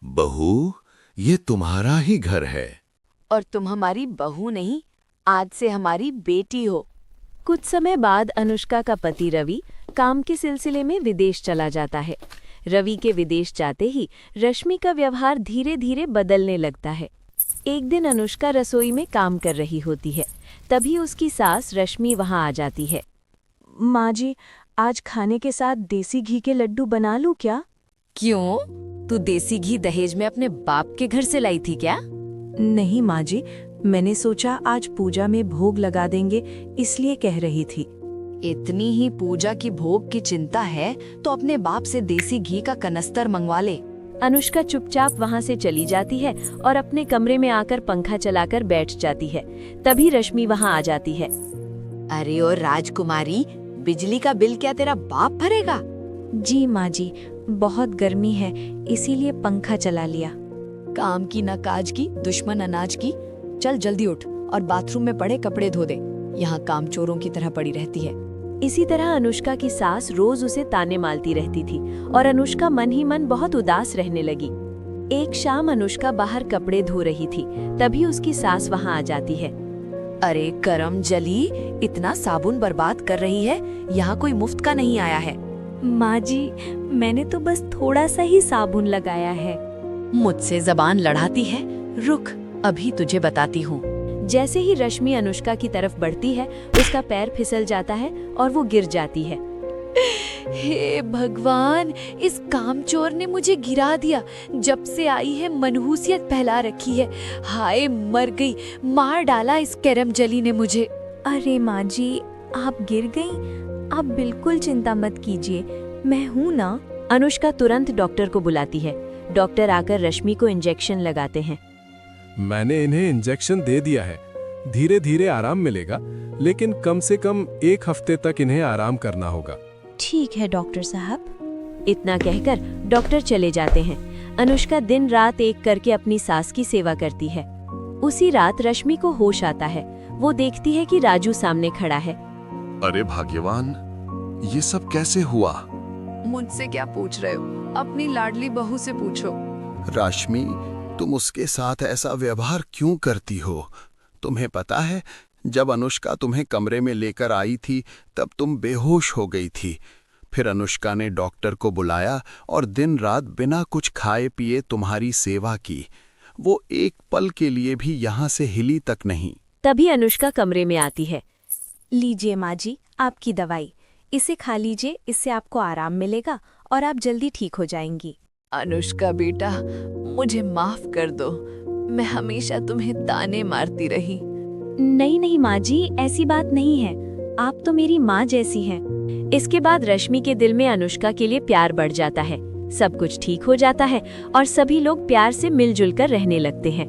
बहू, ये तुम्हारा ही घर है। और तुम हमारी बहू नहीं, आज से हमारी बेटी हो। कुछ समय बाद अनुष्का का पति रवि काम के सिलसिले में विदेश चला जाता है। रवि के विदेश जाते ही रश्मि का व्यवहार धीरे धीरे बदलने लगता है। एक दिन अनुष्का रसोई में काम कर रही होती है, तभी उसकी सास रश्मि वहां आ जाती है। माँ जी, आज खाने के साथ देसी घी के लड्डू बना लूं क्या? क्यों? तू देसी घी दहेज में अपने बाप के घर से लाई थी क्या? नहीं माँ जी, मैंने सोचा आज पूजा में भोग लगा देंगे, इसलिए कह रही थी। इतनी ही पूजा की भोग की चिंता है तो अपने बाप से देसी घी का कनस्तर मंगवा ले। अनुष्का चुपचाप वहां से चली जाती है और अपने कमरे में आकर पंखा चलाकर बैठ जाती है। तभी रश्मि वहां आ जाती है। अरे ओ राजकुमारी, बिजली का बिल क्या तेरा बाप भरेगा? जी माँ जी, बहुत गर्मी है, इसीलिए पंखा चला लिया। काम की न काज की, दुश्मन अनाज की। चल जल्दी उठ और बाथरूम में पड़े कपड़े धो दे, यहाँ काम चोरों की तरह पड़ी रहती है। इसी तरह अनुष्का की सास रोज उसे ताने मारती रहती थी और अनुष्का मन ही मन बहुत उदास रहने लगी। एक शाम अनुष्का बाहर कपड़े धो रही थी, तभी उसकी सास वहां आ जाती है। अरे करम जली, इतना साबुन बर्बाद कर रही है, यहाँ कोई मुफ्त का नहीं आया है। माँ जी, मैंने तो बस थोड़ा सा ही साबुन लगाया है। मुझसे जबान लड़ाती है, रुक अभी तुझे बताती हूँ। जैसे ही रश्मि अनुष्का की तरफ बढ़ती है, उसका पैर फिसल जाता है और वो गिर जाती है। हे भगवान, इस कामचोर ने मुझे गिरा दिया। जब से आई है मनहूसियत फैला रखी है। हाय मर गई, मार डाला इस करम जली ने मुझे। अरे माँ जी, आप गिर गईं? आप बिल्कुल चिंता मत कीजिए, मैं हूँ ना। अनुष्का तुरंत डॉक्टर को बुलाती है। डॉक्टर आकर रश्मि को इंजेक्शन लगाते हैं। मैंने इन्हें इंजेक्शन दे दिया है, धीरे धीरे आराम मिलेगा, लेकिन कम से कम 1 हफ्ते तक इन्हें आराम करना होगा। ठीक है डॉक्टर साहब। इतना कहकर डॉक्टर चले जाते हैं। अनुष्का दिन रात एक करके अपनी सास की सेवा करती है। उसी रात रश्मि को होश आता है। वो देखती है कि राजू सामने खड़ा है। अरे भाग्यवान, ये सब कैसे हुआ? मुझसे क्या पूछ रहे हो? अपनी लाडली बहू से पूछो। रश्मि, तुम उसके साथ ऐसा व्यवहार क्यों करती हो? तुम्हें पता है, जब अनुष्का तुम्हें कमरे में लेकर आई थी तब तुम बेहोश हो गई थी। फिर अनुष्का ने डॉक्टर को बुलाया और दिन रात बिना कुछ खाए पिए तुम्हारी सेवा की। वो एक पल के लिए भी यहाँ से हिली तक नहीं। तभी अनुष्का कमरे में आती है। लीजिए माँ जी, आपकी दवाई, इसे खा लीजिए, इससे आपको आराम मिलेगा और आप जल्दी ठीक हो जाएंगी। अनुष्का बेटा, मुझे माफ कर दो, मैं हमेशा तुम्हें ताने मारती रही। नहीं नहीं माँ जी, ऐसी बात नहीं है, आप तो मेरी माँ जैसी हैं। इसके बाद रश्मि के दिल में अनुष्का के लिए प्यार बढ़ जाता है। सब कुछ ठीक हो जाता है और सभी लोग प्यार से मिलजुल कर रहने लगते हैं।